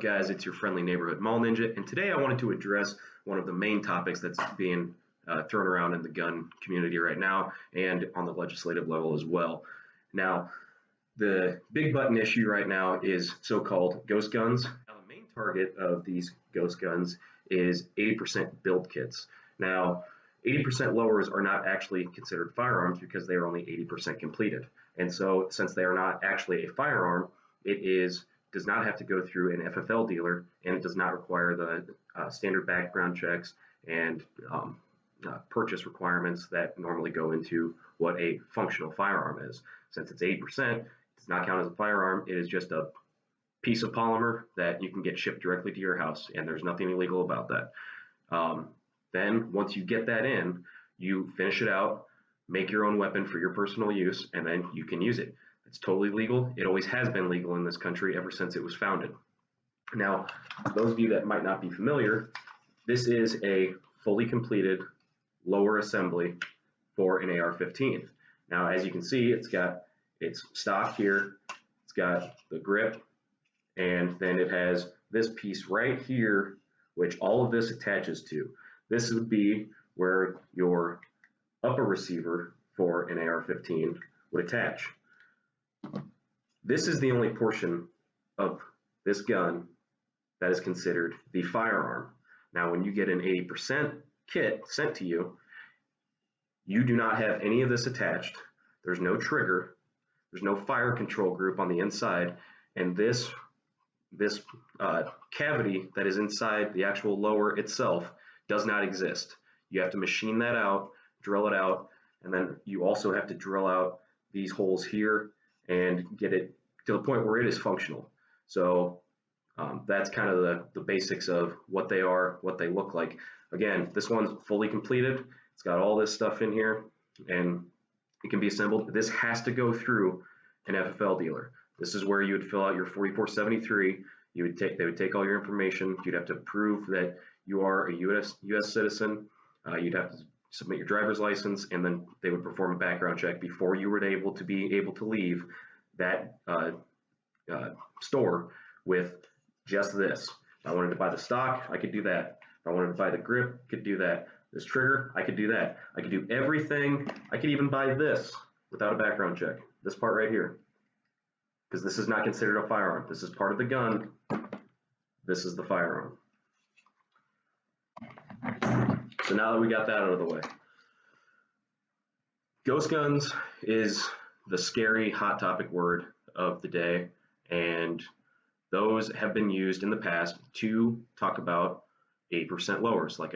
guys? It's your friendly neighborhood mall ninja, and today I wanted to address one of the main topics that's being thrown around in the gun community right now and on the legislative level as well. Now, the big button issue right now is so-called ghost guns. Now, the main target of these ghost guns is 80% build kits. Now, 80% lowers are not actually considered firearms because they are only 80% completed. And so, since they are not actually a firearm, it does not have to go through an FFL dealer, and it does not require the standard background checks and purchase requirements that normally go into what a functional firearm is. Since it's 80%, it does not count as a firearm. It is just a piece of polymer that you can get shipped directly to your house, and there's nothing illegal about that. Then, once you get that in, you finish it out, make your own weapon for your personal use, and then you can use it. It's totally legal. It always has been legal in this country ever since it was founded. Now, those of you that might not be familiar, this is a fully completed lower assembly for an AR-15. Now, as you can see, it's got its stock here, it's got the grip, and then it has this piece right here, which all of this attaches to. This would be where your upper receiver for an AR-15 would attach. This is the only portion of this gun that is considered the firearm. Now, when you get an 80% kit sent to you, you do not have any of this attached. There's no trigger. There's no fire control group on the inside. And this cavity that is inside the actual lower itself does not exist. You have to machine that out, drill it out, and then you also have to drill out these holes here and get it to the point where it is functional. So that's kind of the basics of what they are, what they look like. Again, this one's fully completed. It's got all this stuff in here, and it can be assembled. This has to go through an FFL dealer. This is where you would fill out your 4473. They would take all your information. You'd have to prove that you are a U.S. citizen. You'd have to submit your driver's license, and then they would perform a background check before you were able to leave that store with just this. If I wanted to buy the stock, I could do that. If I wanted to buy the grip, I could do that. This trigger, I could do that. I could do everything. I could even buy this without a background check. This part right here, because this is not considered a firearm. This is part of the gun. This is the firearm. So now that we got that out of the way, ghost guns is the scary hot topic word of the day, and those have been used in the past to talk about 80% lowers, like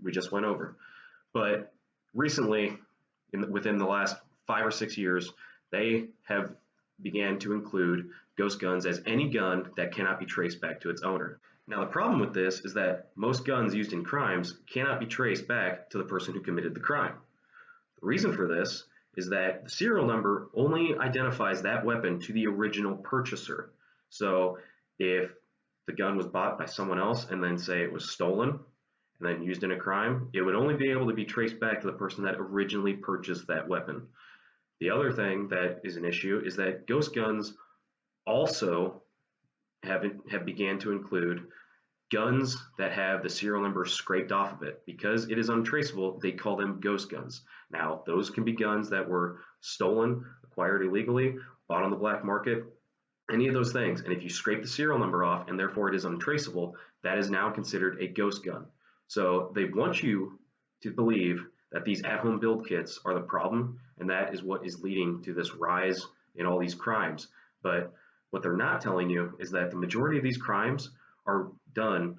we just went over. But recently, within the last 5 or 6 years, they have began to include ghost guns as any gun that cannot be traced back to its owner. Now, the problem with this is that most guns used in crimes cannot be traced back to the person who committed the crime. The reason for this is that the serial number only identifies that weapon to the original purchaser. So if the gun was bought by someone else and then say it was stolen and then used in a crime, it would only be able to be traced back to the person that originally purchased that weapon. The other thing that is an issue is that ghost guns also have began to include guns that have the serial number scraped off of it. Because it is untraceable, they call them ghost guns. Now, those can be guns that were stolen, acquired illegally, bought on the black market, any of those things. And if you scrape the serial number off and therefore it is untraceable, that is now considered a ghost gun. So they want you to believe that these at-home build kits are the problem, and that is what is leading to this rise in all these crimes. But what they're not telling you is that the majority of these crimes are done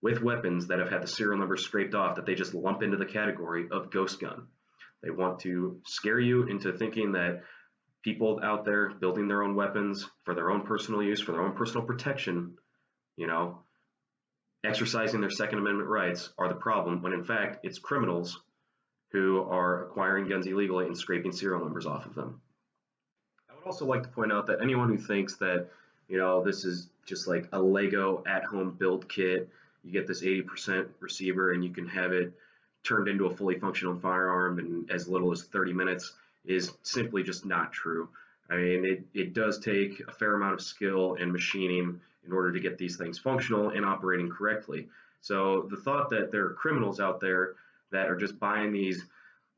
with weapons that have had the serial number scraped off, that they just lump into the category of ghost gun. They want to scare you into thinking that people out there building their own weapons for their own personal use, for their own personal protection, exercising their Second Amendment rights are the problem, when in fact it's criminals who are acquiring guns illegally and scraping serial numbers off of them. I would also like to point out that anyone who thinks that this is just like a Lego at-home build kit, you get this 80% receiver and you can have it turned into a fully functional firearm in as little as 30 minutes, is simply just not true. I mean, it does take a fair amount of skill and machining in order to get these things functional and operating correctly. So the thought that there are criminals out there that are just buying these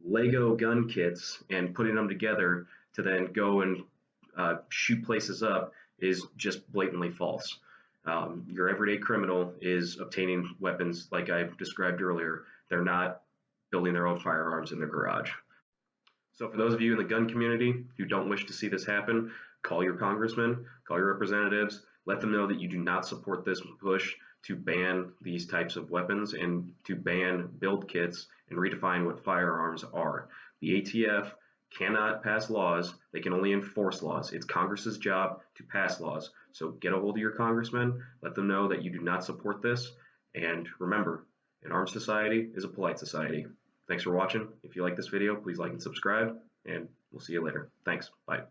Lego gun kits and putting them together to then go and shoot places up is just blatantly false. Your everyday criminal is obtaining weapons like I described earlier. They're not building their own firearms in their garage. So for those of you in the gun community who don't wish to see this happen, call your congressman, call your representatives, let them know that you do not support this push to ban these types of weapons and to ban build kits and redefine what firearms are. The ATF cannot pass laws, they can only enforce laws. It's Congress's job to pass laws. So get a hold of your congressman, let them know that you do not support this, and remember, an armed society is a polite society. Thanks for watching. If you like this video, please like and subscribe, and we'll see you later. Thanks. Bye.